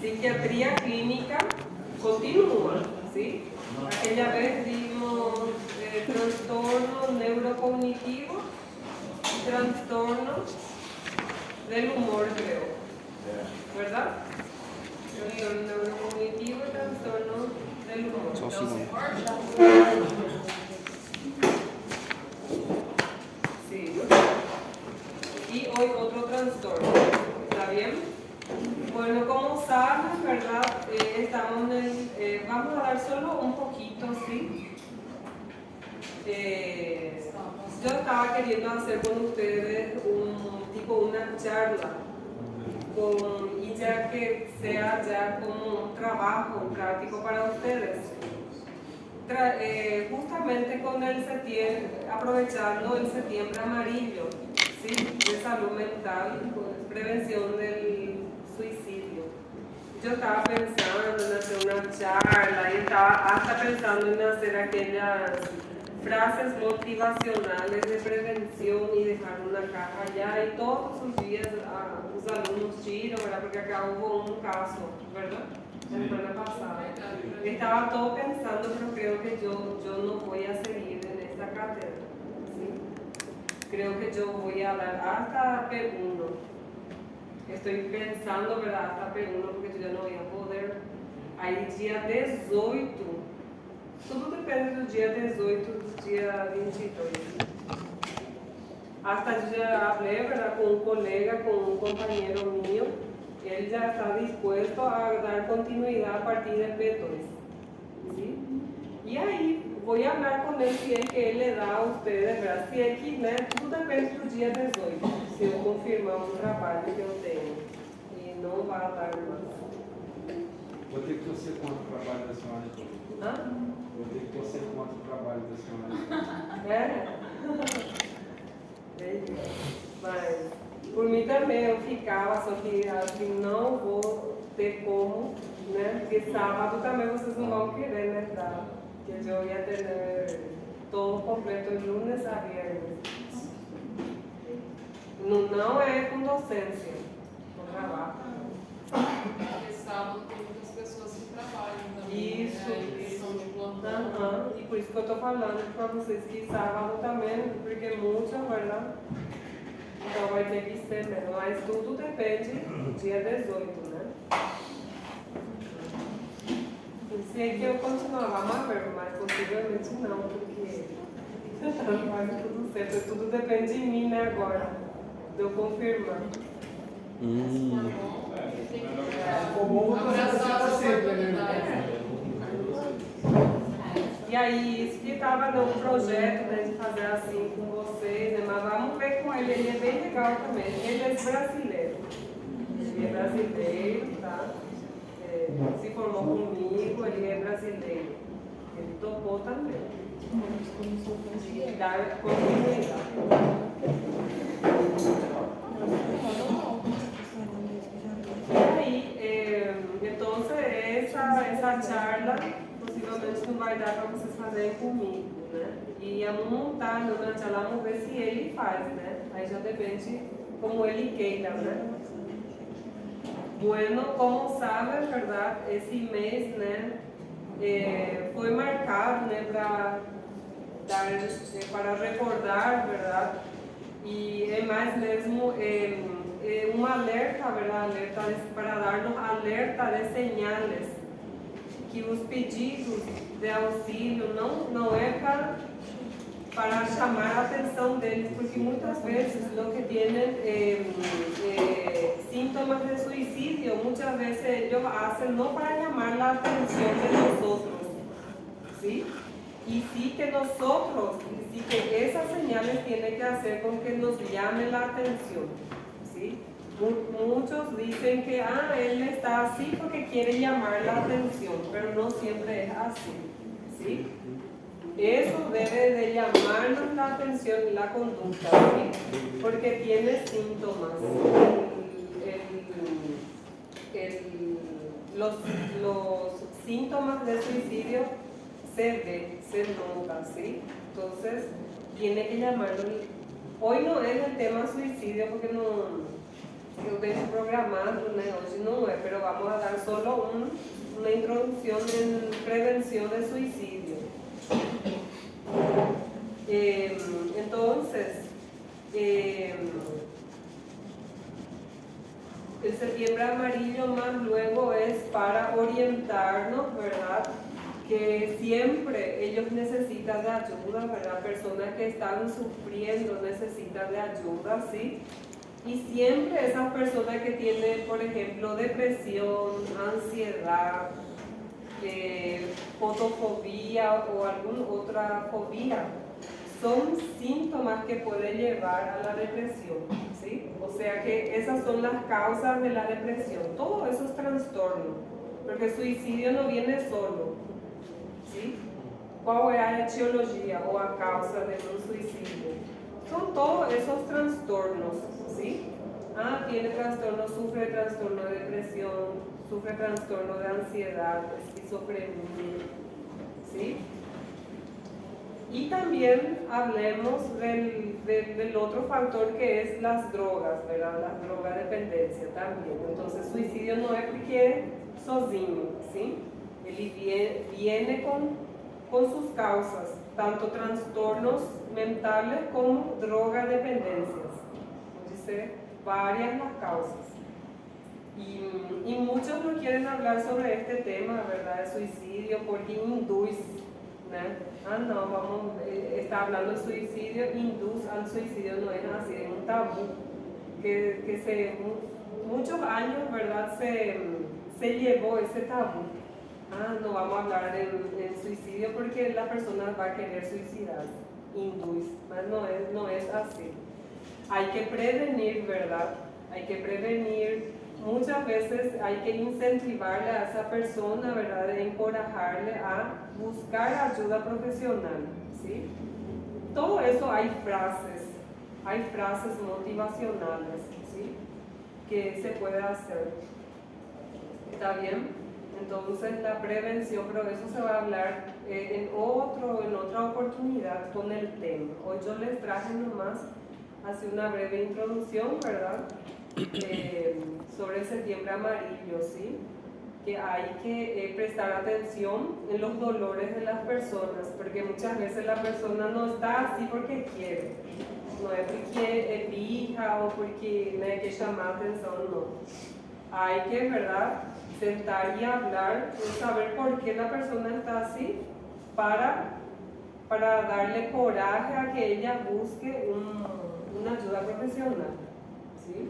Psiquiatría clínica continúa, ¿sí? Aquella vez vimos trastorno neurocognitivo y trastorno del humor, creo, ¿verdad? Trastorno neurocognitivo y trastorno del humor. Sí. Y hoy otro trastorno, ¿está bien? Bueno, como saben, ¿verdad? Estamos vamos a dar solo un poquito, ¿sí? Yo estaba queriendo hacer con ustedes una charla, y ya que sea ya como un trabajo práctico para ustedes. Justamente con el septiembre, aprovechando el septiembre amarillo, ¿sí? De salud mental, prevención del suicidio. Yo estaba pensando en hacer una charla y estaba hasta pensando en hacer aquellas frases motivacionales de prevención y dejar una caja allá y todos los días a los alumnos chinos, ¿verdad? Porque acá hubo un caso, ¿verdad? La semana pasada. Estaba todo pensando, pero creo que yo no voy a seguir en esta cátedra, ¿sí? Creo que yo voy a dar hasta P1. Estoy pensando, ¿verdad? Hasta P1 porque yo ya no voy a poder. Aí dia 18, tudo depende do dia 18 do dia 22. Hasta yo ya hablé, ¿verdad? Con un colega, con un compañero mío. Él ya está dispuesto a dar continuidad a partir del P2, ¿sí? Y ahí voy a hablar con él si es que él le da a ustedes, ¿verdad? Si es que, né? Tudo depende do dia 18, se eu confirmar um trabalho que eu tenho e não vai dar mais. Vou ter que torcer contra o trabalho da senhora. Hã? Vou ter que torcer contra o trabalho da senhora. É? Mas, por mim também eu ficava, só que assim, não vou ter como, né? Porque sábado também vocês não vão querer, né? Porque eu ia ter todo completo de lunes a viernes. Não é com docência, com trabalho. Porque sábado tem muitas pessoas que trabalham também. Isso, Né? isso. São de plantão. E por isso que eu estou falando para vocês que sábado também, porque muitos, verdade? Então vai ter que ser mesmo, mas tudo depende do dia 18, né? Pensei que eu continuava a ver, mas possivelmente não, porque faz tudo certo, tudo depende de mim, né, agora, de eu confirmar. Abraçar as oportunidades. E aí, isso que estava no projeto, né, de fazer assim com vocês, né, mas vamos ver com ele é bem legal também. Ele é brasileiro. Ele é brasileiro, tá? Se formou comigo, ele é brasileiro. Ele topou também. E dar continuidade. E aí, então, essa charla possivelmente não vai dar para vocês fazerem comigo, né? E vamos montar na charla, vamos ver se ele faz, né? Aí já depende como ele queira, né? Bueno, como sabem, verdade, esse mês, né, foi marcado, né, para recordar, verdade, e é mais mesmo um alerta, verdade, para darnos alerta de señales, que os pedidos de auxílio não é para chamar a atenção deles, porque muitas vezes lo que tienen síntomas de suicidio, muchas veces ellos hacen no para llamar la atención de nosotros, ¿sí? Y sí que nosotros, sí que esas señales tienen que hacer con que nos llame la atención, ¿sí? Muchos dicen que él está así porque quiere llamar la atención, pero no siempre es así, ¿sí? Eso debe de llamarnos la atención y la conducta, ¿sí? Porque tiene síntomas. Los síntomas de suicidio se notan, ¿sí? Entonces, tiene que llamarlo. Hoy no es el tema suicidio porque no, eu tenho programado, né? Hoje não é, pero vamos a dar solo una introducción en prevención de suicidio. Entonces, el septiembre amarillo más luego es para orientarnos, ¿verdad? Que siempre ellos necesitan de ayuda, ¿verdad? Personas que están sufriendo necesitan de ayuda, ¿sí? Y siempre esas personas que tienen, por ejemplo, depresión, ansiedad, fotofobia o alguna otra fobia, son síntomas que pueden llevar a la depresión, ¿sí? O sea que esas son las causas de la depresión, todos esos trastornos, porque el suicidio no viene solo, ¿sí? ¿Cuál es la etiología o a causa de un suicidio? Son todos esos trastornos, ¿sí? Tiene trastorno, sufre trastorno de depresión, sufre trastorno de ansiedad, esquizofrenia, ¿sí? Y también hablemos del otro factor que es las drogas, ¿verdad? La drogadependencia también. Entonces, suicidio no es porque sozinho, ¿sí? Él viene con sus causas, tanto trastornos mentales como drogadependencias. Dice varias las causas. Y muchos no quieren hablar sobre este tema, ¿verdad? El suicidio, porque induce, ¿no? No, vamos, está hablando de suicidio, induce al suicidio, no es así, es un tabú que muchos años, ¿verdad? Se llevó ese tabú. No vamos a hablar del suicidio porque la persona va a querer suicidarse, induce, no es así. Hay que prevenir, ¿verdad? Hay que prevenir. Muchas veces hay que incentivarle a esa persona, ¿verdad? De encorajarle a buscar ayuda profesional, ¿sí? Todo eso hay frases motivacionales, ¿sí? Que se puede hacer. ¿Está bien? Entonces la prevención, pero eso se va a hablar en otra oportunidad con el tema. Hoy yo les traje nomás así una breve introducción, ¿verdad? Sobre el septiembre amarillo, ¿sí? Que hay que prestar atención en los dolores de las personas, porque muchas veces la persona no está así porque quiere, no es porque elija o porque no hay que llamar atención, no. Hay que, ¿verdad?, sentar y hablar, saber por qué la persona está así, para darle coraje a que ella busque una ayuda profesional, ¿sí?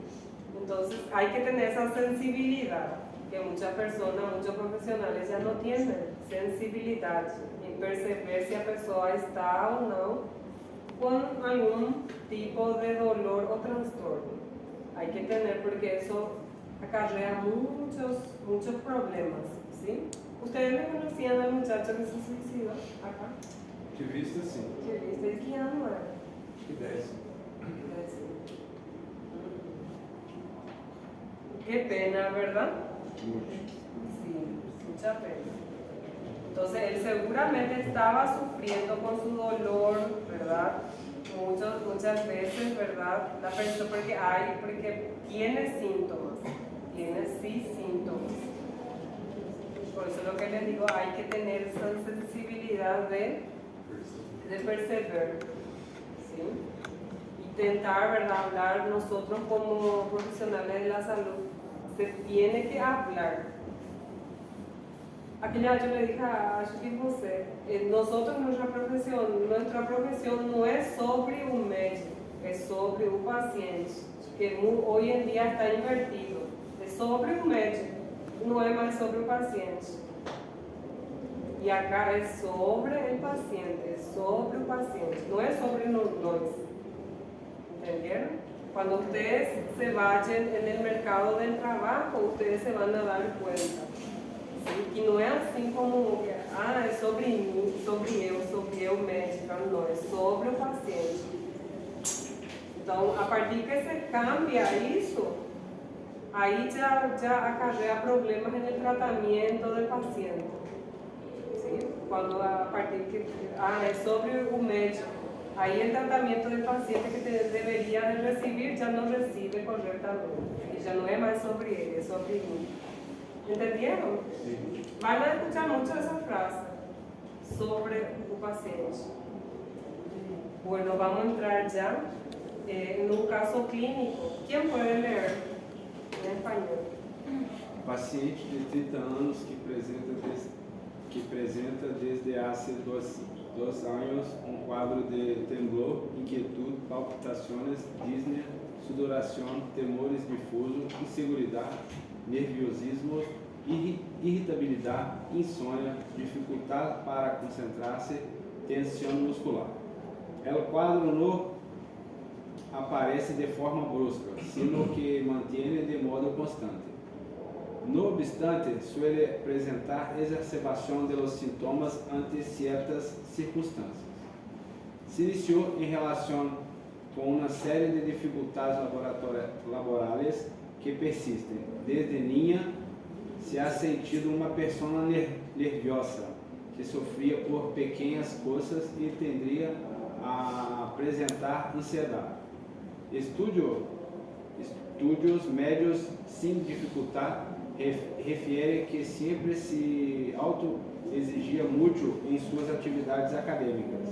Entonces hay que tener esa sensibilidad, que muchas personas, muchos profesionales ya no tienen sensibilidad en perceber si la persona está o no con algún tipo de dolor o trastorno. Hay que tener, porque eso acarrea muchos problemas, ¿sí? ¿Ustedes le conocían al muchacho que se suicidó acá? De vista, sim. ¿Qué viste? ¿Qué año era? Acho que 10. Qué pena, ¿verdad? Muito. Sí, mucha pena. Entonces él seguramente estaba sufriendo con su dolor, ¿verdad? Muchas veces, ¿verdad? La persona, porque tiene síntomas, tiene sí síntomas. Por eso lo que les digo, hay que tener esa sensibilidad de perseverar, ¿sí? Intentar, ¿verdad?, hablar. Nosotros como profesionales de la salud, se tiene que hablar. Aquella yo le dije a José, nosotros nuestra profesión no es sobre un médico, es sobre un paciente, que hoy en día está invertido. Es sobre un médico, no es más sobre un paciente. Y acá es sobre el paciente, es sobre el paciente, no es sobre nosotros. ¿Entendieron? Cuando ustedes se vayan en el mercado del trabajo, ustedes se van a dar cuenta. ¿Sí? Y no es así como que, es sobre mí, sobre eu médico, no, es sobre el paciente. Entonces, a partir que se cambia eso, ahí ya acarrea problemas en el tratamiento del paciente. ¿Sí? Cuando a partir que, es sobre un médico, ahí el tratamiento del paciente que debería de recibir ya no recibe correctamente, y ya no es más sobre él, es sobre mí. ¿Entendieron? Sí. Van a escuchar mucho esa frase sobre el paciente. Bueno, vamos a entrar ya en un caso clínico. ¿Quién puede leer en español? Paciente de 30 anos que apresenta desde há 2 anos quadro de temblor, inquietude, palpitações, disnea, sudoração, temores difusos, inseguridade, nerviosismo, irritabilidade, insônia, dificuldade para concentrar-se, tensão muscular. O quadro não aparece de forma brusca, sino que mantém de modo constante. No obstante, suele presentar exacerbación de los síntomas ante ciertas circunstancias. Se inició en relación con una serie de dificultades laborales que persisten. Desde niña se ha sentido una persona nerviosa que sofría por pequeñas cosas y tendría a presentar ansiedad. Estudios médios sin dificultad refiere que siempre se autoexigia mucho en sus actividades académicas.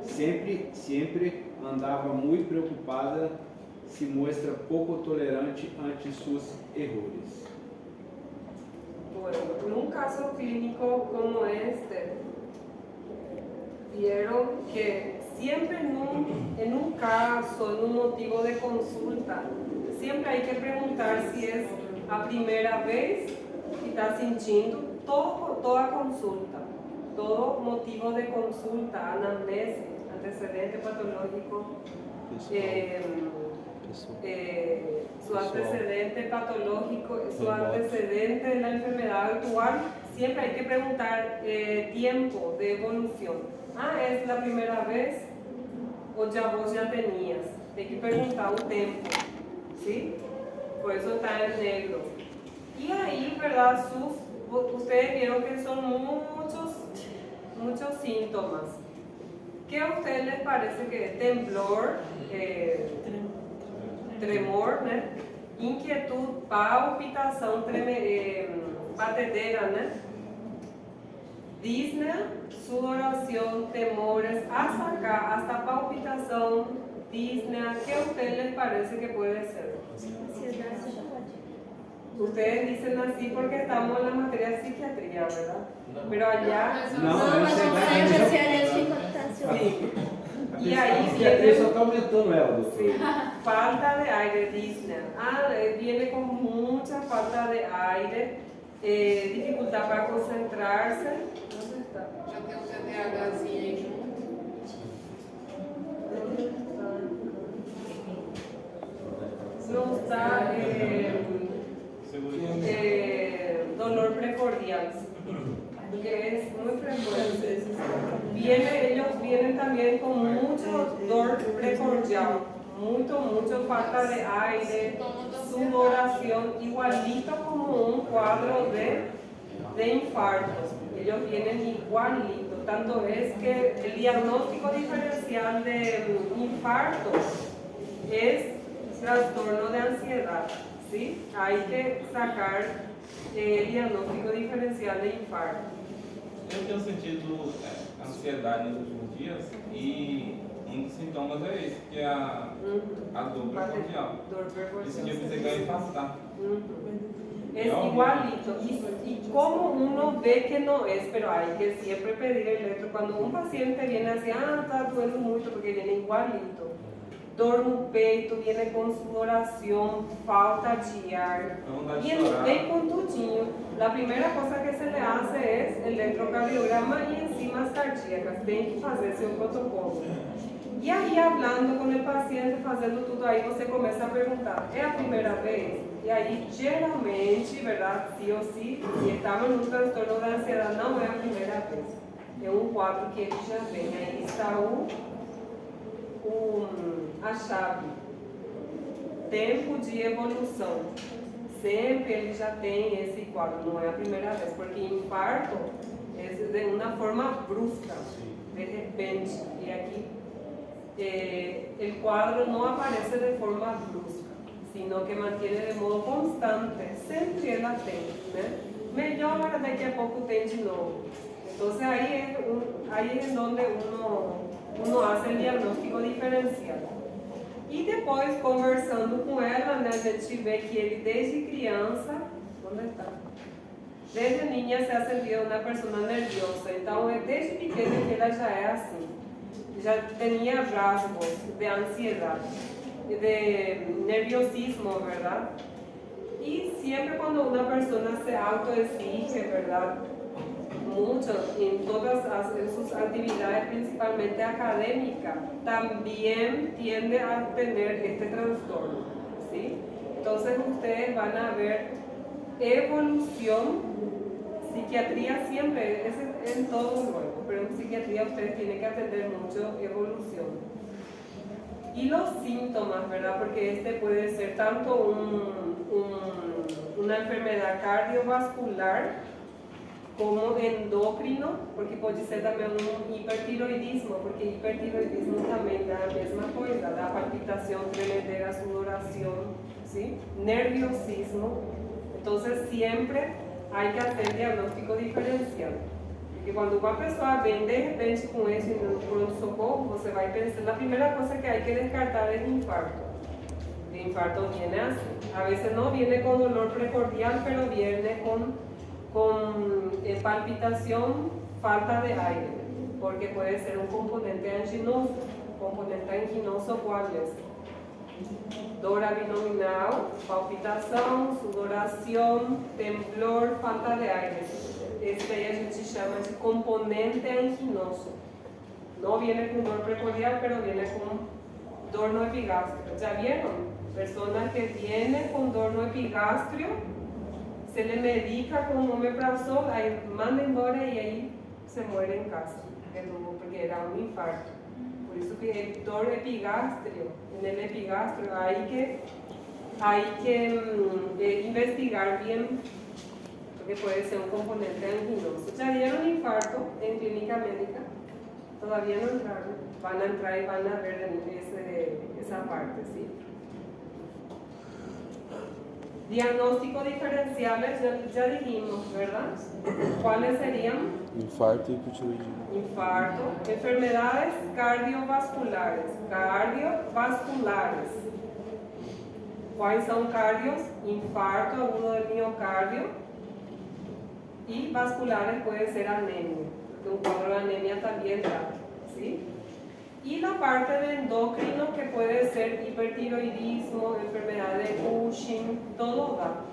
Siempre andava muy preocupada, se muestra poco tolerante ante sus errores. Bueno, en un caso clínico como este, vieron que siempre en un caso, en un motivo de consulta, siempre hay que preguntar si es a primera vez que está sintiendo toda consulta, todo motivo de consulta, anamnesis, antecedente patológico, su antecedente patológico, su antecedente de la enfermedad actual, siempre hay que preguntar tiempo de evolución. ¿Es la primera vez o ya vos ya tenías? Hay que preguntar un tiempo, ¿sí? Por eso está en negro. Y ahí, ¿verdad? Ustedes vieron que son muchos síntomas. ¿Qué a ustedes les parece que es? Temblor, tremor, ¿no? Inquietud, palpitación, batedera, ¿no? Disnea, sudoración, temores, hasta acá, hasta palpitación, disnea. ¿Qué a ustedes les parece que puede ser? Ustedes dicen así porque estamos en la materia de psiquiatría, ¿verdad? Pero allá... Sí. Y ahí viene... Só está aumentando ela, doutor. Sí. Falta de aire, disnea. Viene con mucha falta de aire, dificultad para concentrarse. ¿Dónde está? Já tem um TDAHzinho aí junto. No está dolor precordial, que es muy frecuente. Ellos vienen también con mucho dolor precordial, mucho falta de aire, sudoración, igualito como un cuadro de infarto. Ellos vienen igualito, tanto es que el diagnóstico diferencial de infarto es trastorno de ansiedad, ¿sí? Hay que sacar el diagnóstico diferencial de infarto. Eu tenho sentido ansiedade nos últimos dias e um dos sintomas é esse, que é a dor precordial. Esse dia eu pensei que eu ia infartar. Es igualito, y como uno ve que no es, pero hay que siempre pedir el electro. Cuando un paciente viene así, está duele mucho porque viene igualito. Dor no peito, viene con sudoración, falta de ar. Y vem con tudinho. La primera cosa que se le hace es el electrocardiograma y enzimas cardíacas. Tem que fazer seu protocolo. E aí, hablando com o paciente, fazendo tudo aí, você começa a perguntar, é a primeira vez? E aí, geralmente, verdade, sim ou sim, se estava no transtorno da ansiedade, não é a primeira vez. É um quadro que ele já vem. Aí está a chave. Tempo de evolução. Sempre ele já tem esse quadro, não é a primeira vez, porque infarto é de uma forma brusca, de repente. E aqui, el cuadro no aparece de forma brusca, sino que mantiene de modo constante, sempre ela tem, né? Melhora, daqui a pouco tem de novo. Entonces ahí es donde uno hace el diagnóstico diferencial. E depois, conversando com ela, né, a gente vê que ele desde criança, onde está? Desde niña se ha sentido uma pessoa nerviosa, então desde pequena que ela já é assim. Já tinha rasgos de ansiedade, de nerviosismo, ¿verdad? Y siempre cuando una persona se autoexige, ¿verdad? Mucho en todas sus actividades, principalmente académicas, también tiende a tener este trastorno, ¿sí? Entonces ustedes van a ver evolución, psiquiatría siempre, es en todo luego, pero en psiquiatría ustedes tienen que atender mucho evolución. Y los síntomas, ¿verdad? Porque este puede ser tanto una enfermedad cardiovascular como endocrino, porque puede ser también un hipertiroidismo, porque hipertiroidismo también da la misma cosa, da palpitación, tremetera, sudoración, ¿sí? Nerviosismo. Entonces siempre hay que hacer diagnóstico diferencial. Porque quando uma pessoa vem de repente com isso no pronto-socorro, você vai pensar, a primeira coisa que hay que descartar es infarto. El infarto viene así. A veces no viene con dolor precordial, pero viene con palpitación, falta de aire, porque puede ser un componente anginoso. Componente anginoso, ¿cuál es? Dor abdominal, palpitação, sudoração, temblor, falta de aire. Esse daí a gente chama de componente anginoso. No viene con dor precordial, pero viene con dor no epigastrio. ¿Ya vieron? Personas que vienen con dor no epigastrio, se le medica con omeprazol, ahí manda embora y ahí se muere en casa, porque era un infarto. Por eso que el dor epigastrio, en el epigastrio hay que investigar bien, porque puede ser un componente anginoso. ¿Ya dieron infarto en clínica médica? Todavía no entraron, van a entrar y van a ver esa parte, ¿sí? Diagnóstico diferenciales, ya dijimos, ¿verdad? ¿Cuáles serían? Infarto e hipotiroidismo. Infarto, enfermedades cardiovasculares. ¿Cuáles son cardios? Infarto agudo del miocardio y vasculares puede ser anemia. Un cuadro de anemia también da, ¿sí? Y la parte de endocrino que puede ser hipertiroidismo, enfermedad de Cushing, todo da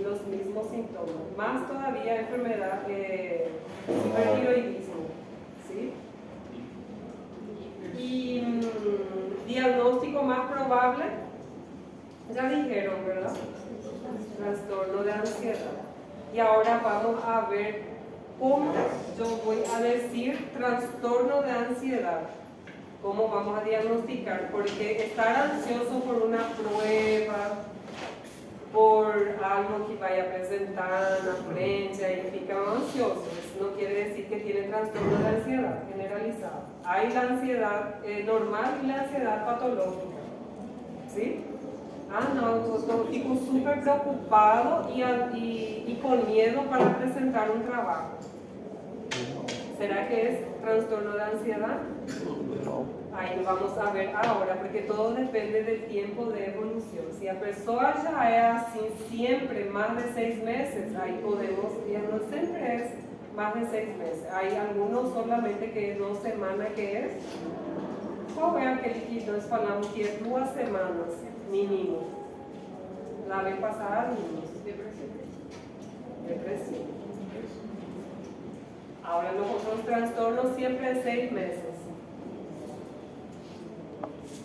los mismos síntomas. Más todavía enfermedad de hipertiroidismo, ¿sí? Y diagnóstico más probable, ya dijeron, ¿verdad? Trastorno de ansiedad. Y ahora vamos a ver cómo yo voy a decir trastorno de ansiedad. ¿Cómo vamos a diagnosticar? Porque estar ansioso por una prueba, por algo que vaya a presentar en la frente, ahí fica ansioso. Eso no quiere decir que tiene trastorno de ansiedad generalizado. Hay la ansiedad normal y la ansiedad patológica. ¿Sí? Ah, no, yo fico súper preocupado y con miedo para presentar un trabajo. ¿Será que es trastorno de ansiedad? Ahí vamos a ver ahora, porque todo depende del tiempo de evolución. Si la persona ya es así siempre, más de 6 meses, ahí podemos, no siempre es más de 6 meses. Hay algunos solamente que es 2 semanas que es. ¿Cuál es aquel que nós falamos que es 2 semanas mínimo? La vez pasada vimos. Depresión. Ahora los otros trastornos siempre es 6 meses.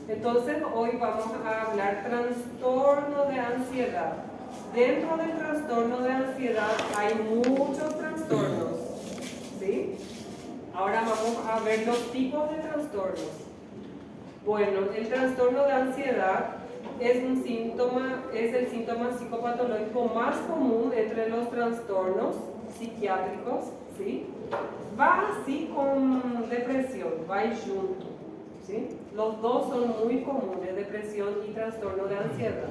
Entonces hoy vamos a hablar trastorno de ansiedad. Dentro del trastorno de ansiedad hay muchos trastornos, ¿sí? Ahora vamos a ver los tipos de trastornos. Bueno, el trastorno de ansiedad es el síntoma psicopatológico más común entre los trastornos psiquiátricos, ¿sí? Va así con depresión, va junto, ¿sí? Los dos son muy comunes, depresión y trastorno de ansiedad.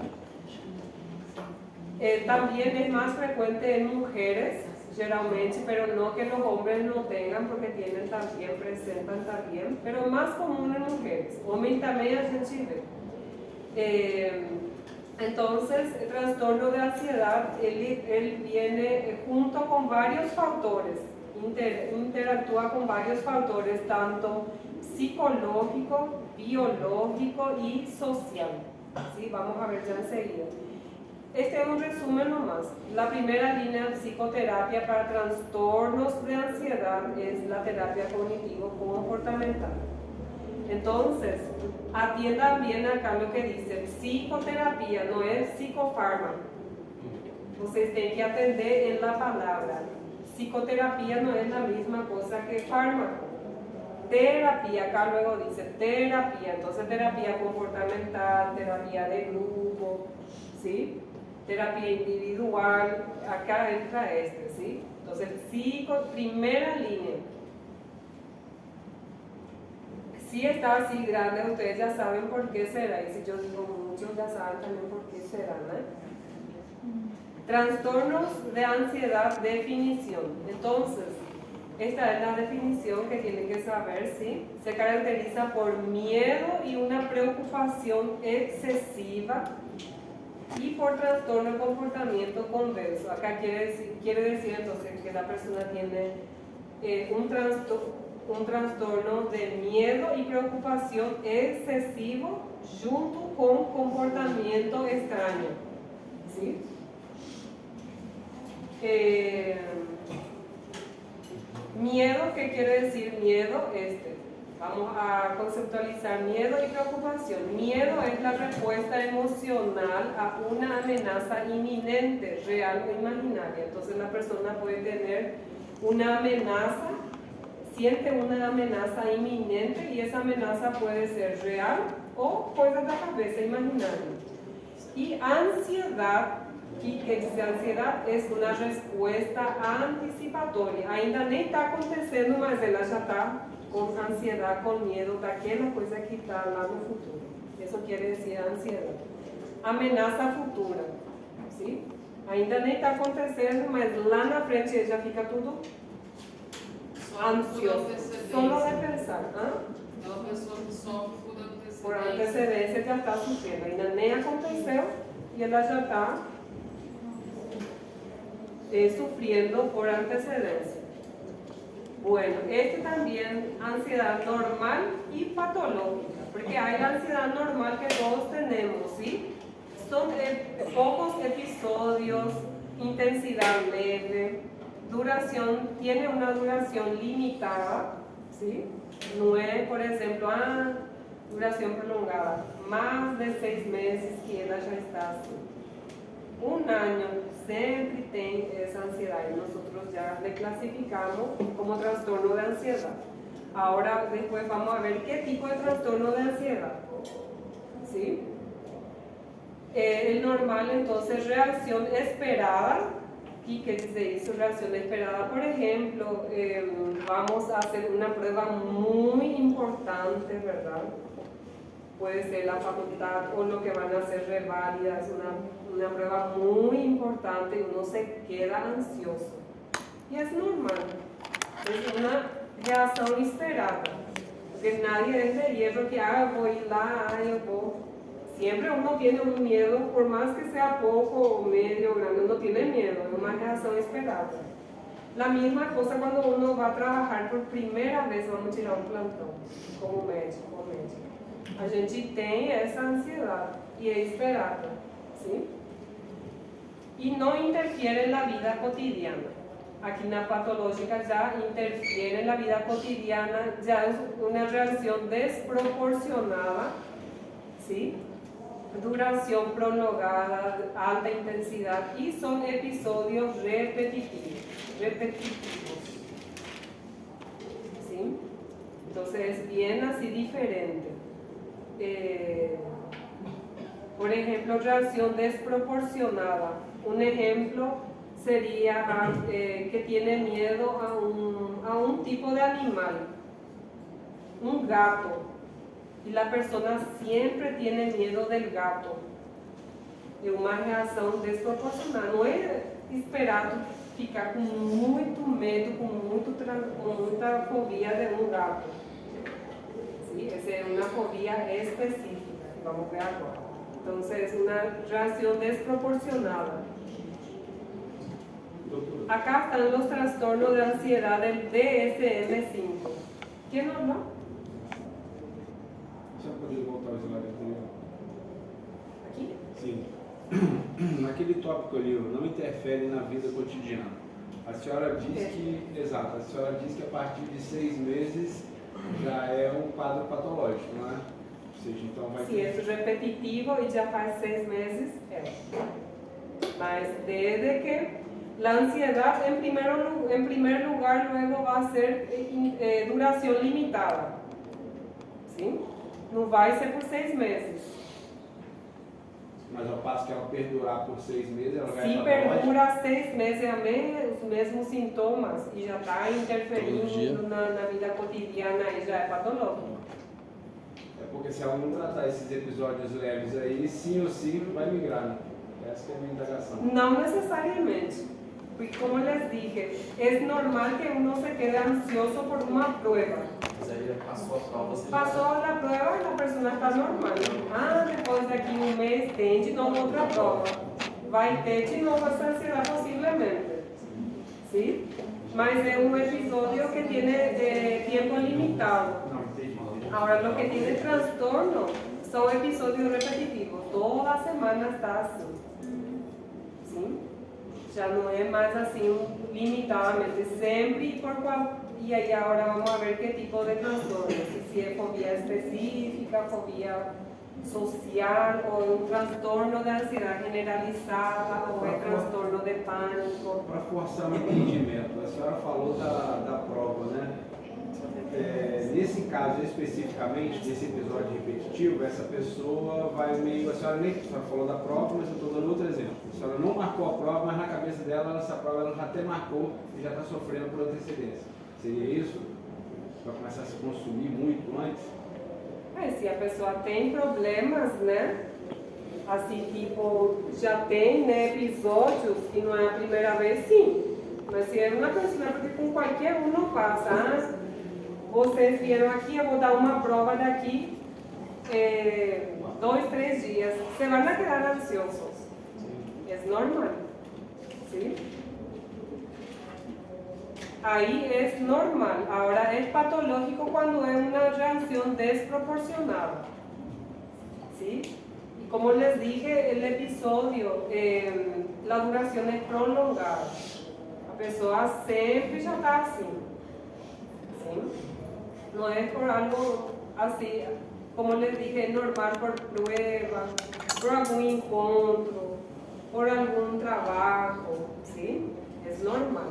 También es más frecuente en mujeres, generalmente, pero no que los hombres no tengan, porque tienen también, presentan también, pero más común en mujeres. Homens también a gente ve. Entonces, el trastorno de ansiedad, él viene junto con varios factores, interactúa con varios factores, tanto psicológico, biológico y social. ¿Sí? Vamos a ver ya enseguida. Este es un resumen nomás. La primera línea de psicoterapia para trastornos de ansiedad es la terapia cognitivo-comportamental. Entonces, atiendan bien acá lo que dice, psicoterapia no es psicofármaco. Ustedes tienen que atender en la palabra. Psicoterapia no es la misma cosa que fármaco. Terapia, acá luego dice terapia, entonces terapia comportamental, terapia de grupo, ¿sí? Terapia individual, acá entra ¿sí? Entonces, primera línea. Si está así grande, ustedes ya saben por qué será, y si yo digo mucho, ya saben también por qué será, ¿no? Trastornos de ansiedad, definición. Entonces, esta es la definición que tienen que saber, ¿sí? Se caracteriza por miedo y una preocupación excesiva y por trastorno de comportamiento convexo. Acá quiere decir entonces que la persona tiene un trastorno de miedo y preocupación excesivo junto con comportamiento extraño, ¿sí? Miedo, ¿qué quiere decir miedo? Vamos a conceptualizar miedo y preocupación. Miedo es la respuesta emocional a una amenaza inminente, real o imaginaria. Entonces la persona puede tener una amenaza, siente una amenaza inminente y esa amenaza puede ser real o puede ser a veces imaginaria. Y ansiedad, que dice ansiedad, es una respuesta anticipatoria. Ainda nem está acontecendo, mas ela já está con ansiedad, con miedo daquela coisa que está lá no futuro. Eso quiere decir ansiedad. Amenaza futura, ¿sí? Ainda nem está acontecendo, mas lá na frente já fica tudo ansioso. Solo de pensar. É uma pessoa que sofre por Por antecedência. antecedência já está sofrendo. Ainda nem aconteceu e ela já está sufriendo por antecedencia. Bueno, también ansiedad normal y patológica, porque hay la ansiedad normal que todos tenemos, ¿sí? Son pocos episodios, intensidad leve, tiene una duración limitada, ¿sí? No es, por ejemplo, duración prolongada, más de 6 meses que ella ya está así. 1 año siempre tiene esa ansiedad y nosotros ya le clasificamos como trastorno de ansiedad. Ahora después vamos a ver qué tipo de trastorno de ansiedad, ¿sí? El normal entonces reacción esperada. ¿Y qué se hizo reacción esperada? Por ejemplo, vamos a hacer una prueba muy importante, ¿verdad? Puede ser la facultad o lo que van a ser reválidas, una prueba muy importante y uno se queda ansioso. Y es normal, es una reacción esperada, porque nadie es de hierro que voy lá, yo voy. Siempre uno tiene un miedo, por más que sea poco o medio, grande, uno tiene miedo, es una reacción esperada. La misma cosa cuando uno va a trabajar por primera vez, vamos a tirar un plantón, como médico ou médica. A gente tem essa ansiedade e é esperada, ¿sí? Y no interfiere en la vida cotidiana. Aquí en la patológica ya interfiere en la vida cotidiana, ya es una reacción desproporcionada, ¿sí? Duración prolongada, alta intensidad y son episodios repetitivos, ¿sí? Entonces es bien así diferente. Por ejemplo, reacción desproporcionada. Un ejemplo sería que tiene miedo a un tipo de animal, un gato. y la persona siempre tiene miedo del gato. É uma reação desproporcionada. Não é esperado ficar com muito medo, com muita fobia de um gato. Sim, essa é uma fobia específica, que vamos ver agora. Então, é uma reação desproporcionada. Acá están los trastornos de ansiedad del DSM-5. ¿Quién habla? Só poder voltar ao slide anterior. Aqui? Sim. Naquele tópico ali, não interfere na vida cotidiana. A senhora diz que, exato, a senhora diz que a partir de 6 meses já é um quadro patológico, não é? Ou seja, então vai Se é repetitivo e já faz 6 meses, é. Mas desde que la ansiedad en primer lugar luego va a ser duración limitada. ¿Sí? No vai ser por 6 meses. Mas ao passo que ela perdurar por 6 meses, ela vai Se estar perdura 6 meses os mesmos sintomas e já está interferindo na vida cotidiana e já é patológico. É porque se ela não tratar esses episódios leves aí, sim ou sim vai migrar, né? Essa é a minha indagação. Não necesariamente. Porque como les dije, es normal que uno se quede ansioso por una prueba. Mas aí já passou a prova, você Pasó la prueba y la persona está normal. Ah, después de aquí un mes tem de novo otra prueba. Vai ter de novo essa ansiedade possivelmente. ¿Sí? Mas es un episodio que tiene tiempo limitado. Não, entendi. Ahora, lo que tiene trastorno son episodios repetitivos. Toda semana está así. ¿Sí? Já não é mais assim limitadamente, sempre por qual. E aí agora vamos a ver que tipo de transtorno, se é fobia específica, fobia social, ou um transtorno de ansiedade generalizada, ou é transtorno de pânico. Para forçar o entendimento, a senhora falou da prova, né? Nesse caso especificamente, nesse episódio repetitivo, essa pessoa vai meio. A senhora falou da prova, mas eu estou dando outro exemplo. A senhora não marcou a prova, mas na cabeça dela, essa prova ela já até marcou e já está sofrendo por antecedência. Seria isso? Vai começar a se consumir muito antes? Se a pessoa tem problemas, né? Assim, tipo, já tem, né, episódios que não é a primeira vez, sim. Mas se é uma pessoa, porque com qualquer um não passa. Vocês vieram aqui, eu vou dar uma prova daqui 2, 3 dias. Se van a quedar ansiosos. É normal. ¿Sí? Ahí es normal. Ahora es patológico cuando es una reacción desproporcionada. ¿Sí? Y como les dije, el episodio, la duración es prolongada. A pessoa sempre já está assim. ¿Sí? No es por algo así, como les dije, es normal por prueba, por algún encuentro, por algún trabajo, ¿sí? Es normal.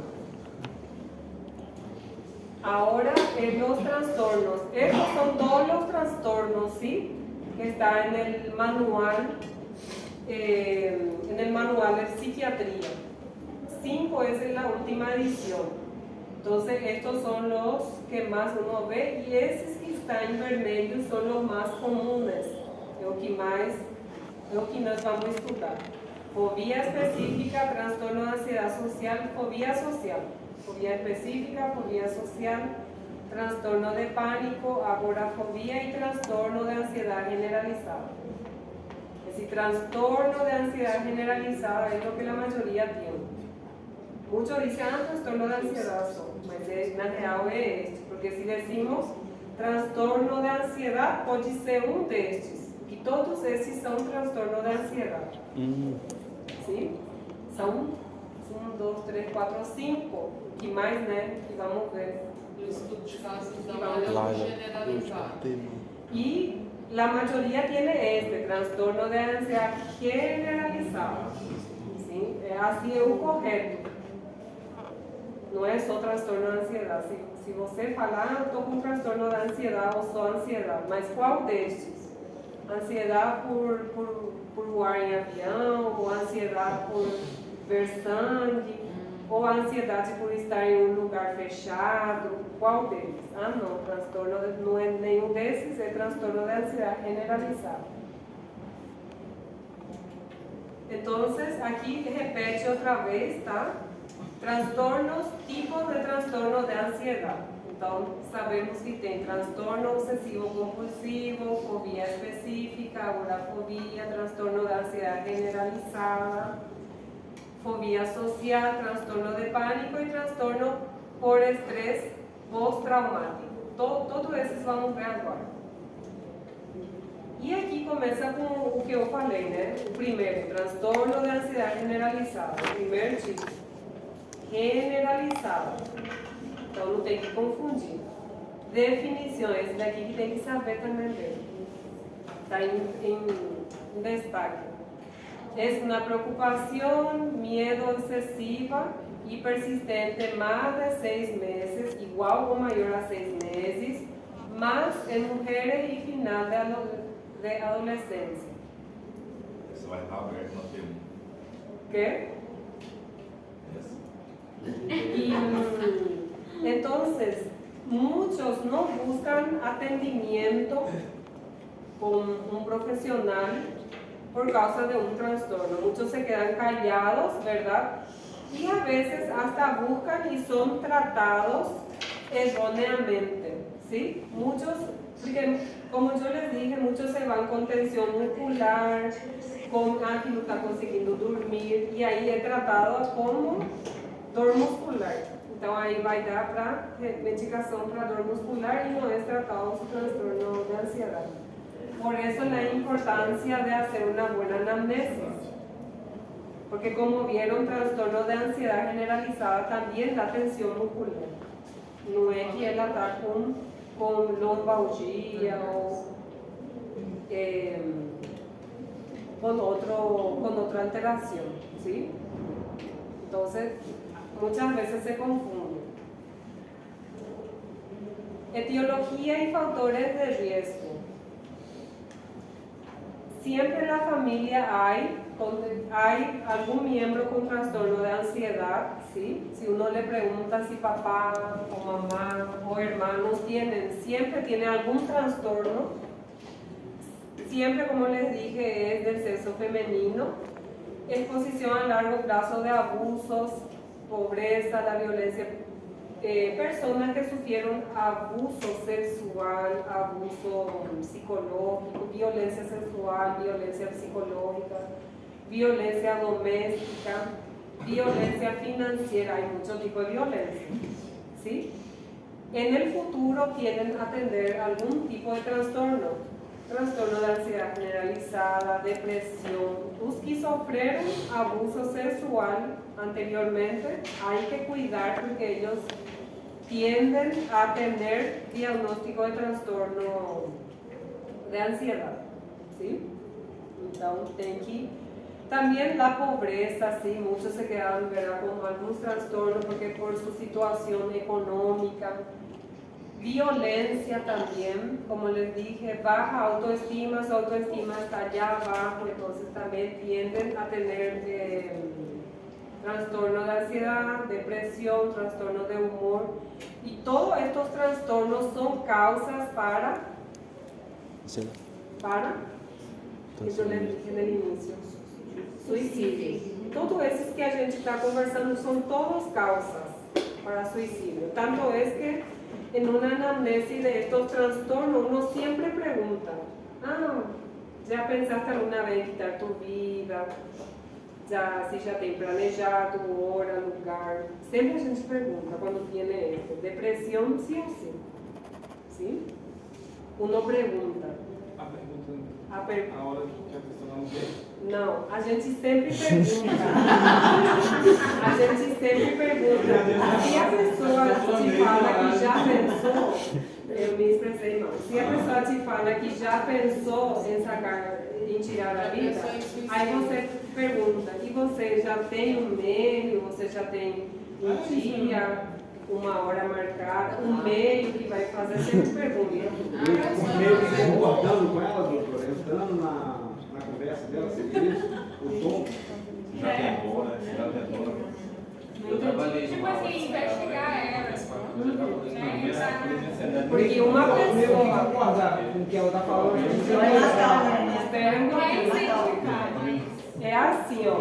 Ahora, los trastornos. Estos son todos los trastornos, ¿sí? Que están en el manual de psiquiatría. 5 es en la última edición. Entonces, estos son los que más uno ve y esos que están en vermelho son los más comunes, lo que nós vamos estudar. Fobia específica, transtorno de ansiedad social, fobia social. Fobia específica, fobia social, trastorno de pánico, agorafobia y trastorno de ansiedad generalizada. Esse trastorno de ansiedad generalizada es lo que la mayoría tiene. Muchos dicen, trastorno de ansiedad mas na real é este, porque se decimos transtorno de ansiedade, pode ser um destes, e todos esses são transtorno de ansiedade. Sim? São 1, 2, 3, 4, 5, que mais, né, que vamos ver. Do estudo de casos da maneira generalizada. E a maioria tem este, transtorno de ansiedade generalizada. Sim? Assim é o correto. Não é só transtorno de ansiedade. Se você falar, eu estou com transtorno de ansiedade ou só ansiedade, mas qual destes? Ansiedade por voar em avião, ou ansiedade por ver sangue, Ou ansiedade por estar em um lugar fechado, qual deles? Ah, não, não é nenhum desses, é transtorno de ansiedade generalizado. Então, aqui repete outra vez, tá? Transtornos, tipos de transtorno de ansiedade. Então, sabemos que tem transtorno obsessivo-compulsivo, fobia específica, agorafobia, transtorno de ansiedade generalizada, fobia social, transtorno de pânico e transtorno por estresse pós-traumático. Todos esses vamos ver agora. E aqui começa com o que eu falei, né? O primeiro, transtorno de ansiedade generalizada. O primeiro tipo, generalizado. Então não tem que confundir. Definições, daqui que tem que saber também ver. Está em destaque. É uma preocupação, medo excessiva e persistente mais de 6 meses, igual ou maior a 6 meses, mas em mulheres e final de adolescência. Isso vai estar aberto na T1. ¿Qué? Y entonces, muchos no buscan atendimiento con un profesional por causa de un trastorno. Muchos se quedan callados, ¿verdad? Y a veces hasta buscan y son tratados erróneamente, ¿sí? Muchos, porque como yo les dije, muchos se van con tensión muscular, con que no está consiguiendo dormir, y ahí es tratado como dor muscular. Então aí vai dar para medicação para dor muscular e não é tratado su transtorno de ansiedade. Por eso la importancia de hacer una buena anamnesis. Porque como vieron, trastorno de ansiedad generalizada también da tensión muscular. No es que ella está con lombalgia o con otra alteración, ¿sí? Entonces, muchas veces se confunde. Etiología y factores de riesgo. Siempre en la familia hay algún miembro con trastorno de ansiedad, ¿sí? Si uno le pregunta si papá o mamá o hermanos siempre tiene algún trastorno. Siempre, como les dije, es del sexo femenino. Exposición a largo plazo de abusos, pobreza, la violencia. Personas que sufrieron abuso sexual, abuso psicológico, violencia sexual, violencia psicológica, violencia doméstica, violencia financiera, hay muchos tipos de violencia, ¿sí? En el futuro quieren atender algún tipo de trastorno de ansiedad generalizada, depresión. Los que sufrieron abuso sexual anteriormente, hay que cuidar porque ellos tienden a tener diagnóstico de trastorno de ansiedad, ¿sí? Entonces, tem que... También la pobreza, sí, muchos se quedan, ¿verdad?, con algunos trastornos porque por su situación económica. Violencia también, como les dije, baja autoestima, su autoestima está allá abajo, entonces también tienden a tener trastorno de ansiedad, depresión, trastorno de humor. Y todos estos trastornos son causas para eso les dije en el inicio, suicidio. Todos esos que a gente está conversando son todos causas para suicidio. Tanto es que en una anamnesis de estos trastornos uno siempre pregunta, ¿ya pensaste alguna vez en quitar tu vida? Si ya tem planejado hora, lugar. Sempre a gente pergunta quando tiene esto. Depresión, sí o sí. ¿Sí? Uno pergunta. A hora que a pessoa não vê. Não, a gente sempre pergunta. A gente sempre pergunta. Se a pessoa te fala que já pensou, eu me expressei mal. Se a pessoa te fala que já pensou em tirar a vida, aí você pergunta, e você já tem um meio, você já tem um dia, uma hora marcada, um meio que vai fazer, sempre pergunta. O meio que concordando com ela, doutora, entrando na conversa dela, você diz, o tom. Já tentou, né? Já tentou. Eu trabalhei Tipo numa assim, investigar elas. Porque uma Eu tenho que pessoa. concordar com o que ela está falando. Espera um pouquinho. É assim, ó,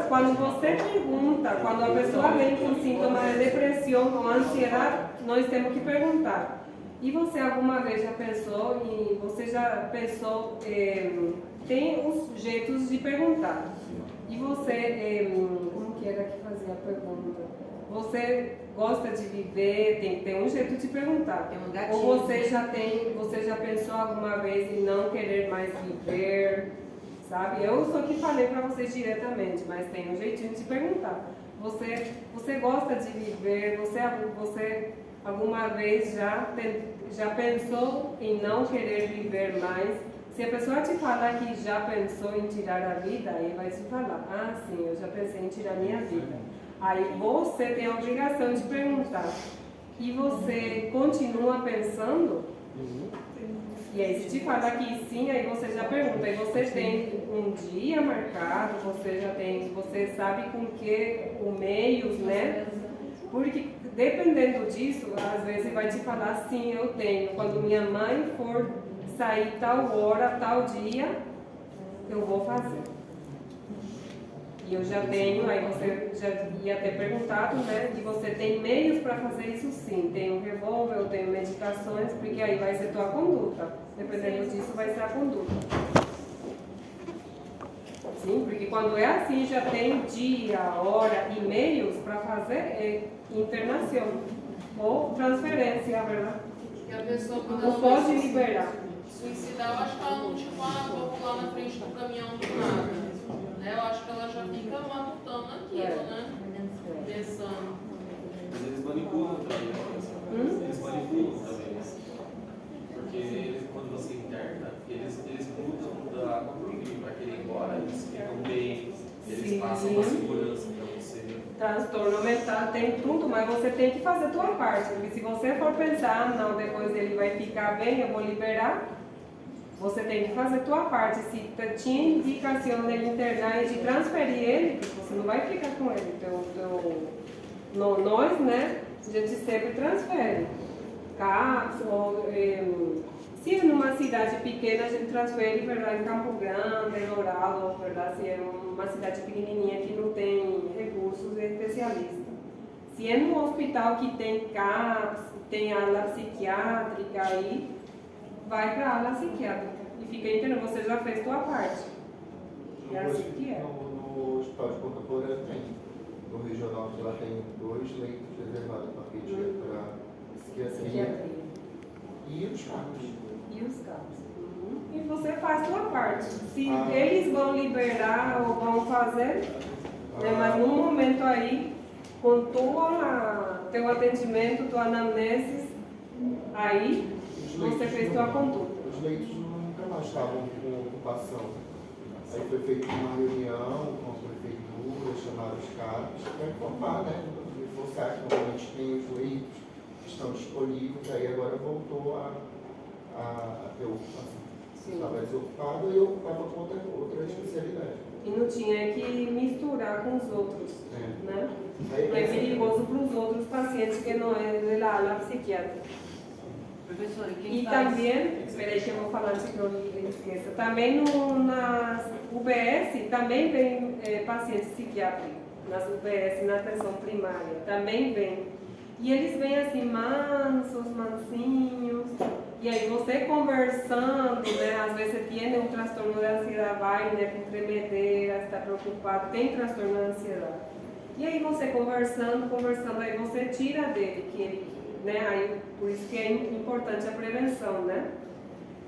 quando você pergunta, quando a pessoa vem com sintomas de depressão ou ansiedade, nós temos que perguntar. E você alguma vez já pensou, tem os jeitos de perguntar. E você, como que era que fazia a pergunta? Você gosta de viver, tem que ter um jeito de perguntar. Tem um gatilho. Ou você já pensou alguma vez em não querer mais viver? Sabe? Eu só que falei para vocês diretamente, mas tem um jeitinho de perguntar. Você gosta de viver? Você alguma vez já pensou em não querer viver mais? Se a pessoa te falar que já pensou em tirar a vida, aí vai te falar, ah, sim, eu já pensei em tirar minha vida. Aí você tem a obrigação de perguntar. E você continua pensando? E aí, se te falar que sim, aí você já pergunta. Aí você tem um dia marcado, você sabe com que meios, né? Porque dependendo disso, às vezes vai te falar, sim, eu tenho. Quando minha mãe for sair tal hora, tal dia, eu vou fazer. E eu já tenho, aí você já ia ter perguntado, né? E você tem meios para fazer isso sim. Tem um revólver, eu tenho medicações, porque aí vai ser tua conduta. Dependendo disso, vai ser a conduta. Sim, porque quando é assim, já tem dia, hora e meios para fazer internação ou transferência, verdade? E a pessoa, quando Não ela pode vai liberar. suicidar, eu acho que ela não, tipo, vou pular na frente do caminhão do nada. Né? Eu acho que ela já fica matutando aquilo, né? Pensando. Mas eles manipulam também, né? Eles manipulam também. Porque eles, quando você interna, eles mudam da água pro vinho. Para querer ir embora, eles ficam bem, eles Sim. passam uma segurança para você. Transtorno mental tem tudo, mas você tem que fazer a tua parte. Porque se você for pensar, não, depois ele vai ficar bem, eu vou liberar, você tem que fazer a tua parte. Se tinha indicação dele internar e de transferir ele, você não vai ficar com ele. Nós, né, a gente sempre transfere. Se é numa cidade pequena, a gente transfere para em Campo Grande, Dourado, verdade? Se é uma cidade pequenininha que não tem recursos especialistas. Se é num hospital que tem CAPS, tem ala psiquiátrica, aí vai para a ala psiquiátrica e fica entendendo, você já fez sua parte. É assim que é. No Hospital de Ponta Porã tem, no regional de lá tem 2 leitos reservados para psiquiatria e os CAPs. E os CAPs. E você faz sua parte. Se eles vão liberar ou vão fazer, né, mas no momento aí, com teu atendimento, tua anamnese, aí você fez tua conduta. Os leitos nunca mais estavam com ocupação. Aí foi feita uma reunião com a prefeitura, chamaram os CAPs para informar, né? Reforçar que normalmente tem os leitos que estão disponíveis, aí agora voltou a ter ocupação. Estava desocupado e eu ocupava com outra especialidade. E não tinha que misturar com os outros, né? É perigoso para os outros pacientes que não é da ala psiquiátrica. Professora, quem E faz? também, espera que eu vou falar antes que eu esqueça, também nas UBS também vem pacientes psiquiátricos, nas UBS, na atenção primária, também vem. E eles vêm assim, mansos, mansinhos, e aí você conversando, né, às vezes você tem um transtorno de ansiedade, vai, né, com tremedeira, está preocupado, tem transtorno de ansiedade. E aí você conversando, aí você tira dele que ele, né, aí, por isso que é importante a prevenção, né?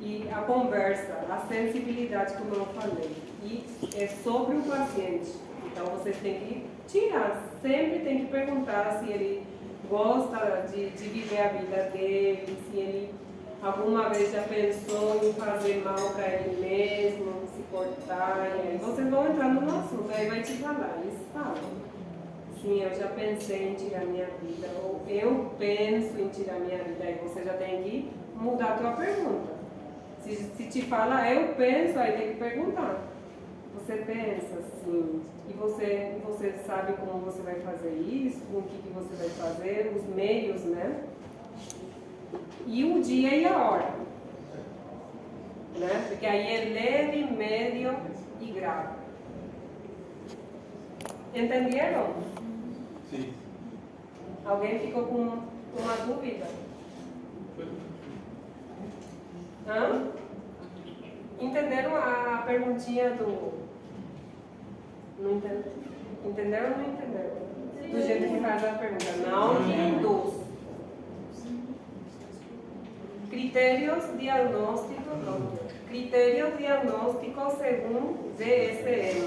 E a conversa, a sensibilidade, como eu falei. E é sobre o paciente. Então você tem que tirar, sempre tem que perguntar se ele gosta de viver a vida dele, se ele alguma vez já pensou em fazer mal para ele mesmo, se cortar. E aí vocês vão entrar no assunto, aí vai te falar, eles falam. Sim, eu já pensei em tirar minha vida, ou eu penso em tirar minha vida, aí você já tem que mudar a tua pergunta. Se te fala eu penso, aí tem que perguntar. você pensa assim, e você sabe como você vai fazer isso, com o que você vai fazer, os meios, né? E o dia e a hora, né? Porque aí é leve, médio e grave. Entenderam? Sim. Alguém ficou com uma dúvida? Hã? Entenderam a perguntinha do... Não entenderam? Entenderam ou não entenderam? Do jeito que faz a pergunta. Não que induz. Criterios diagnósticos según DSM.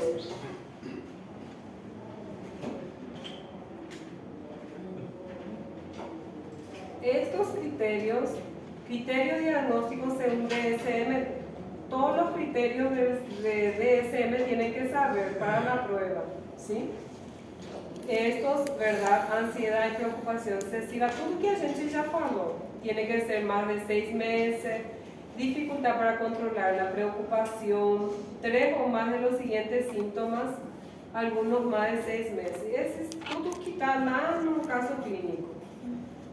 Estos criterios diagnósticos según DSM, todos los criterios de DSM tienen que saber para la prueba, ¿sí? Estos, ¿verdad? Ansiedad y preocupación excesiva, tudo que a gente já falou. Tiene que ser más de 6 meses, dificultad para controlar la preocupación, 3 o más de los siguientes síntomas, algunos más de 6 meses. Ese es todo que está lá no caso clínico.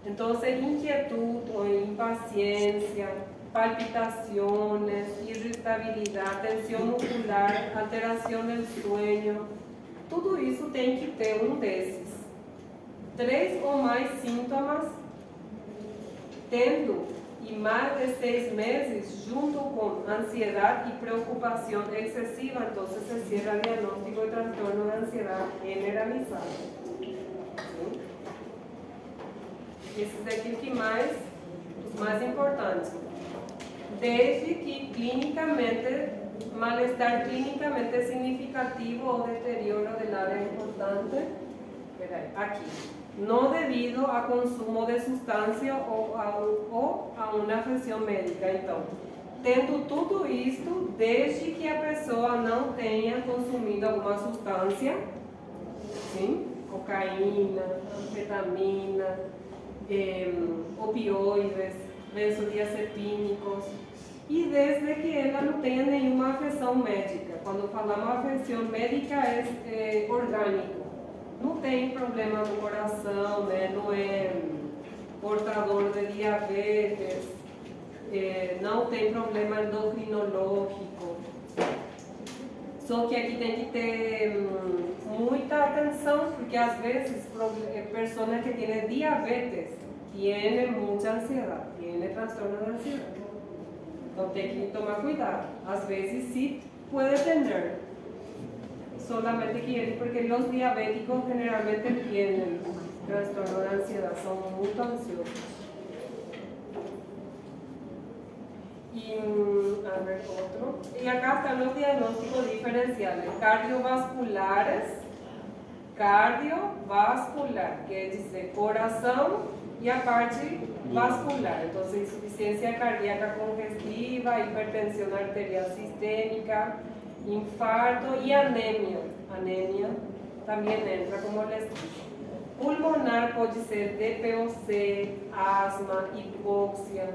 Entonces, inquietud o impaciencia, palpitaciones, irritabilidad, tensión muscular, alteración del sueño, tudo isso tem que ter desses. 3 ou mais síntomas, tendo e mais de 6 meses, junto com ansiedade e preocupação excessiva, então se cierra o diagnóstico de transtorno de ansiedade generalizado. ¿Sí? Esses aqui que mais, os mais importantes. Desde que clinicamente, malestar clínicamente significativo o deterioro del área importante, aquí, no debido a consumo de sustancia o a una afección médica. Então, tendo tudo isto, desde que a pessoa não tenha consumido alguma substância, sim? Cocaína, anfetamina, opioides, benzodiazepínicos, e desde que ela não tenha nenhuma afecção médica. Quando falamos afecção médica é orgânico. Não tem problema no coração, né? Não é portador de diabetes, não tem problema endocrinológico. Só que aqui tem que ter muita atenção, porque às vezes pessoas que têm diabetes têm muita ansiedade, têm transtorno de ansiedade. Então tem que tomar cuidado. Às vezes sí puede tener, solamente que porque los diabéticos generalmente tienen trastorno de ansiedad, son muy ansiosos. Y a ver otro. Y acá están los diagnósticos diferenciales: cardiovascular, que dice corazón y a parte vascular, entonces insuficiencia cardíaca congestiva, hipertensión arterial sistémica, infarto y anemia. Anemia también entra como les dije. Pulmonar puede ser DPOC, asma, hipoxia,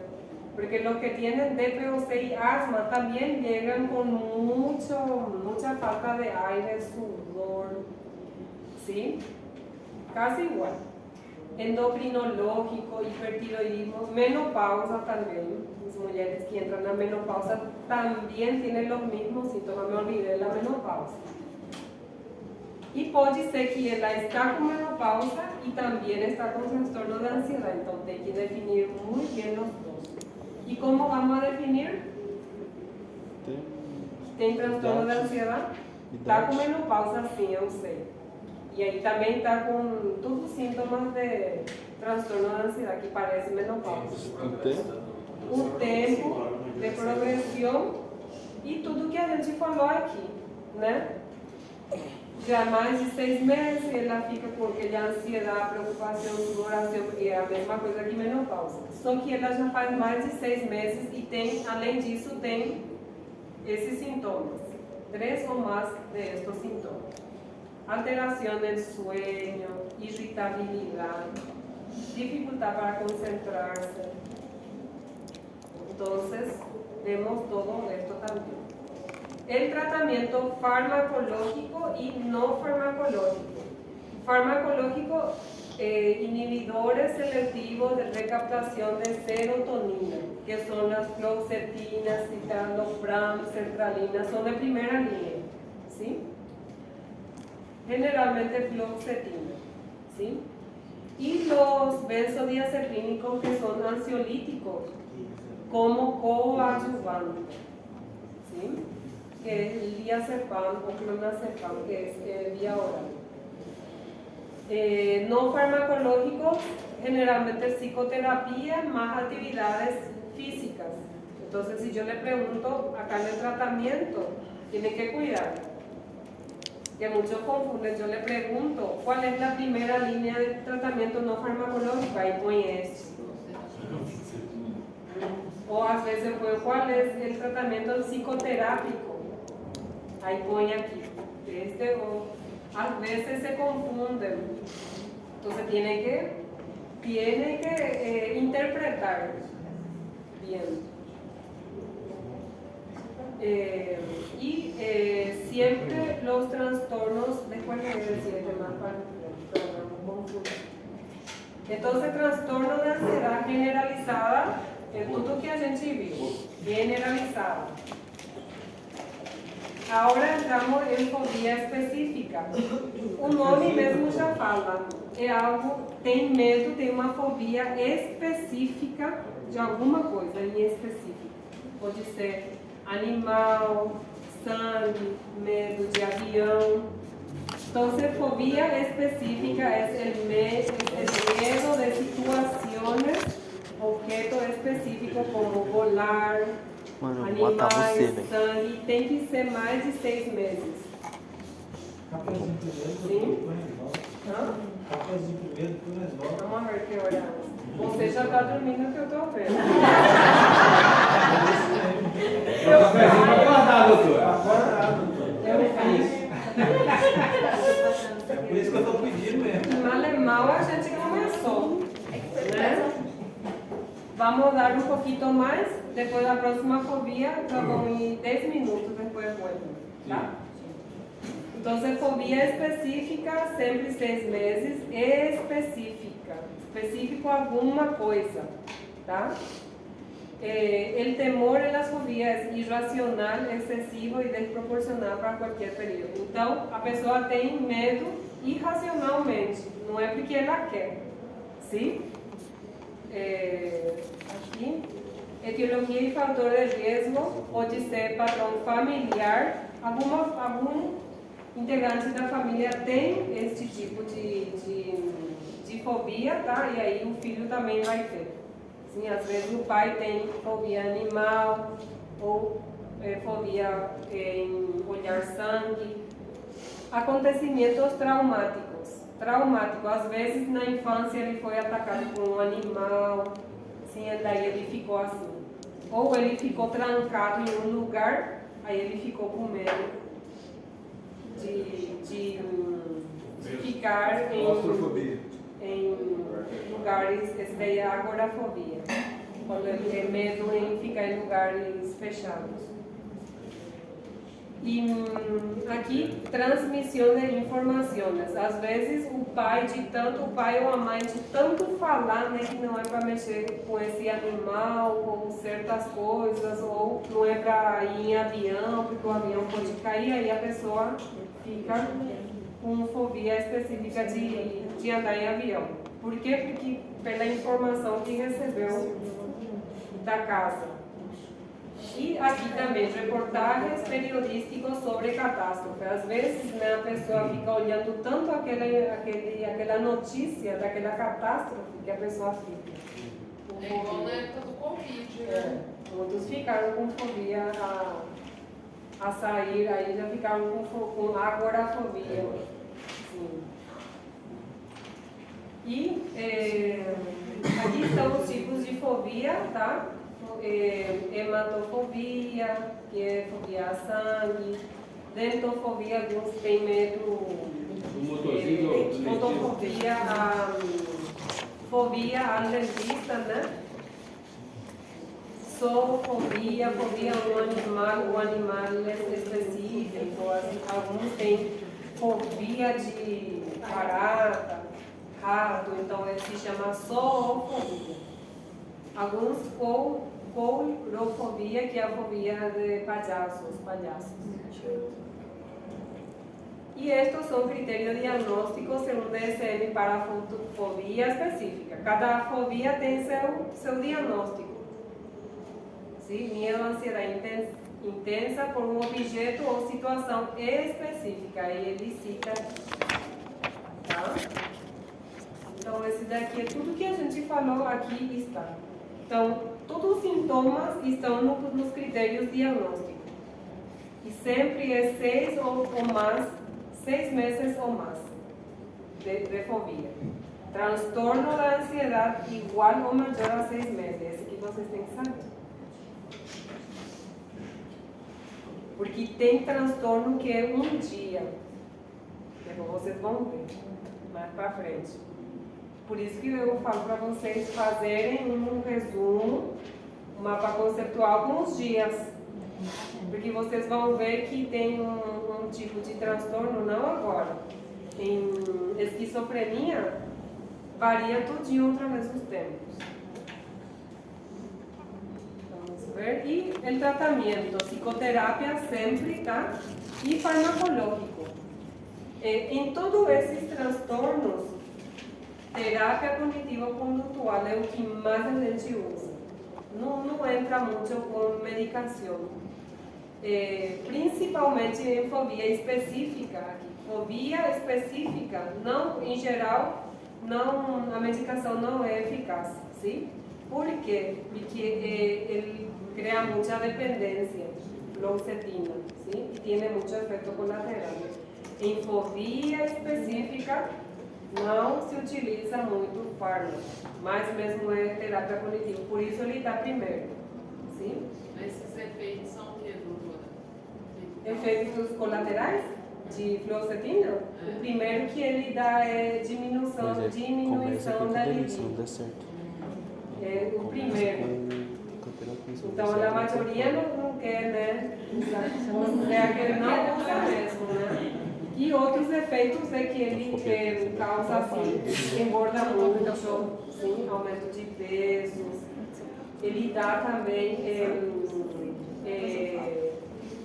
porque los que tienen DPOC y asma también llegan con mucha falta de aire, sudor, ¿sí? Casi igual. Endocrinológico, hipertiroidismo, menopausa también. Las mujeres que entran a menopausa también tienen los mismos síntomas, me olvidé de la menopausa. Y puede ser que ella está con menopausa y también está con trastorno de ansiedad, entonces hay que definir muy bien los dos. ¿Y cómo vamos a definir? ¿Tem trastorno de ansiedad? Está con menopausa, sim, eu sei. E aí também está com todos os sintomas de transtorno de ansiedade, que parece menopausa. O tempo de progressão e tudo que a gente falou aqui, né? Já mais de 6 meses, ela fica com aquela ansiedade, preocupação, sudoração, é a mesma coisa que menopausa. Só que ela já faz mais de 6 meses e tem, além disso, tem esses sintomas. 3 ou mais destes sintomas. Alteración del sueño, irritabilidad, dificultad para concentrarse. Entonces, vemos todo esto también. el tratamiento farmacológico y no farmacológico. Farmacológico, inhibidores selectivos de recaptación de serotonina, que son las fluoxetinas, citalopram, sertralina, son de primera línea, ¿sí? Generalmente fluoxetina, ¿sí? Y los benzodiazepínicos, que son ansiolíticos, como coadyuvantes, ¿sí? Que es el diazepam o clonazepam, que es vía oral. No farmacológicos, generalmente psicoterapia más actividades físicas. Entonces, si yo le pregunto acá en el tratamiento, tiene que cuidar, que muchos confunden. Yo le pregunto, ¿cuál es la primera línea de tratamiento no farmacológico? Ahí pone este. O a veces, pues, ¿cuál es el tratamiento psicoterápico? Ahí pone aquí. O a veces se confunden. Entonces tiene que interpretar bien. Siempre los trastornos, después le voy a decir más para no confundir. Entonces, trastorno de ansiedad generalizada, tudo que a gente viu, generalizada. Agora entramos em fobia específica. O nome mesmo já fala, é algo, tem medo, tem uma fobia específica de alguma coisa em específico. Pode ser animal, sangue, medo de avião. Então, fobia específica é o medo de situações, objeto específico como volar, animais, sangue, tem que ser mais de 6 meses. Sim? Vamos ver que hora. Você já está dormindo, que eu estou vendo. Eu cafezinho para acordar, doutora. Eu fiz. É por isso que eu estou pedindo mesmo. Mal e mal a gente começou, né? Vamos dar um pouquinho mais, depois da próxima fobia, vamos em 10 minutos, depois vuelvo, tá? Então, fobia específica, sempre 6 meses, específico alguma coisa, tá? O temor e as fobias é irracional, excessivo e desproporcional para qualquer período. Então, a pessoa tem medo irracionalmente, não é porque ela quer, sim? Aqui, etiologia e fator de risco, pode ser padrão familiar, algum integrante da família tem este tipo de fobia, tá? E aí o filho também vai ter. Sim, às vezes o pai tem fobia animal ou fobia em olhar sangue. Acontecimentos traumáticos. Às vezes na infância ele foi atacado por um animal, sim, daí ele ficou assim. Ou ele ficou trancado em um lugar, aí ele ficou com medo de ficar em lugares, esse daí é agorafobia, quando ele tem medo em ficar em lugares fechados. E aqui, transmissão de informações. Às vezes o pai ou a mãe de tanto falar, né, que não é para mexer com esse animal ou certas coisas, ou não é para ir em avião, porque o avião pode cair, aí a pessoa fica com fobia específica de andar em avião. Por quê? Porque pela informação que recebeu da casa. E aqui também, reportagens periodísticos sobre catástrofe. Às vezes, né, a pessoa fica olhando tanto aquela notícia daquela catástrofe que a pessoa fica. É igual na época do Covid, né? Muitos ficaram com fobia a sair, aí já ficaram com agorafobia. Sim. E aqui estão os tipos de fobia, tá? Hematofobia, que é fobia a sangue, dentofobia, alguns têm medo, fotofobia, fobia ao dentista, né? zoofobia, fobia a um animal específico, alguns têm fobia de barata, rato, então ele se chama zoofobia. Alguns coulrofobia, que é a fobia de palhaços. Y estos son criterios diagnósticos según DSM para fobia específica. Cada fobia tem seu diagnóstico. ¿Sí? Miedo, ansiedad intensa por um objeto ou situação específica. Aí ele cita. Tá? Então, esse daqui é tudo que a gente falou aqui está. Então, todos os sintomas estão nos critérios diagnósticos. E sempre é 6 meses ou mais de fobia. Transtorno da ansiedade igual ou maior a 6 meses. Esse que vocês têm que saber. Porque tem transtorno que é um dia. Depois vocês vão ver mais para frente. Por isso que eu falo para vocês fazerem um resumo, um mapa conceptual com os dias. Porque vocês vão ver que tem um tipo de transtorno, não agora. Em esquizofrenia, varia tudinho outra vez os tempos. Vamos ver. E o tratamento, psicoterapia sempre, tá? E farmacológico. Em todos esses transtornos, terapia cognitivo-condutual é o que mais a gente usa. Não entra muito com medicação. Principalmente em fobia específica. Fobia específica, não, em geral, não, a medicação não é eficaz. Sim? Por quê? Porque ele cria muita dependência, fluoxetina, sim? E tem muito efeito colateral. Em fobia específica, não se utiliza muito fármaco, mas mesmo é terapia cognitiva, por isso ele está primeiro. Sim? Esses efeitos são o que, doutora? Efeitos colaterais de fluoxetina? O primeiro que ele dá é diminuição da libido. Dá certo. É o primeiro. Então a maioria não quer, né? É aquele não usa mesmo, né? E outros efeitos é que ele causa assim, engorda muito, sim, aumento de peso. Ele dá também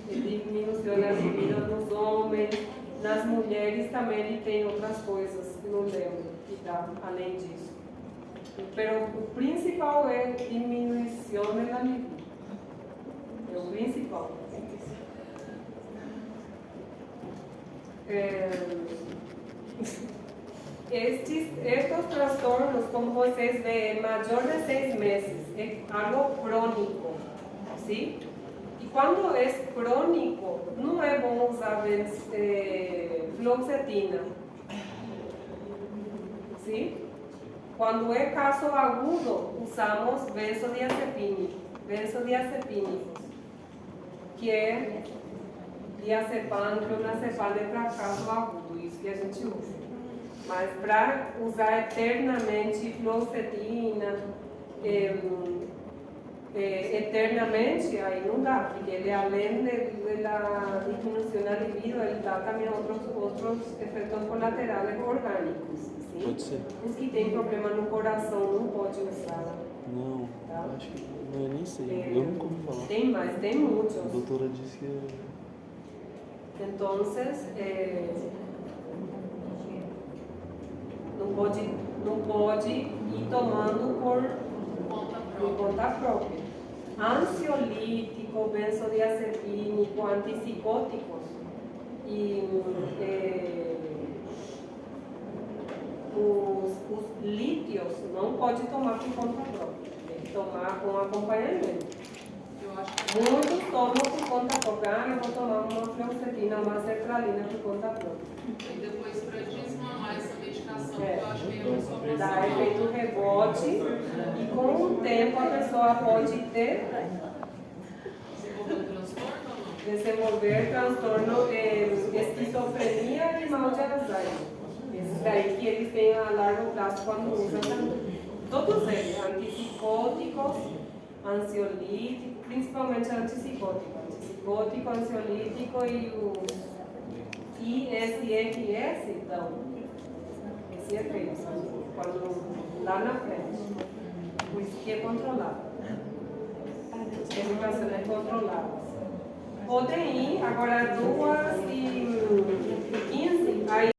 diminuição da libido nos homens, nas mulheres também ele tem outras coisas que não lembro que dá além disso. Mas o principal é diminuição da libido. É o principal. Estes transtornos, como vocês veem, é maior de 6 meses, é algo crônico, sim? E quando é crônico, não é bom usar fluoxetina, sim? Quando é caso agudo, usamos benzodiazepínicos, que é diazepam, clonazepam é para caso agudo, isso que a gente usa. Mas para usar eternamente fluoxetina, eternamente, aí não dá, porque ele além da diminuição da libido, ele dá também outros efeitos colaterais orgânicos. Sim? Pode ser. Os que têm problema no coração não pode usar. Não, tá? acho que eu nem sei. Eu nunca ouvi falar. Tem mais, tem muitos. A doutora disse que Então, não pode ir tomando por conta própria. Ansiolítico, benzodiazepínico, antipsicóticos e os lítios não pode tomar por conta própria, tem que tomar com acompanhamento. Muitos tomam por conta própria. Eu vou tomar uma fluoxetina, uma sertralina por conta própria. E depois, para desmamar essa medicação, eu acho que eu sou dá efeito rebote e com o tempo a pessoa pode ter desenvolver transtorno esquizofrenia e mal de Alzheimer. Esses daí que eles têm a largo prazo quando usam também. Todos eles, antipsicóticos, ansiolítico, principalmente antipsicótico. Antipsicótico, ansiolítico e o ISEQS, então, esse efeito, sabe? Quando lá na frente. Por isso que é controlado. A medicação é controlada. Podem ir, agora 2h15, aí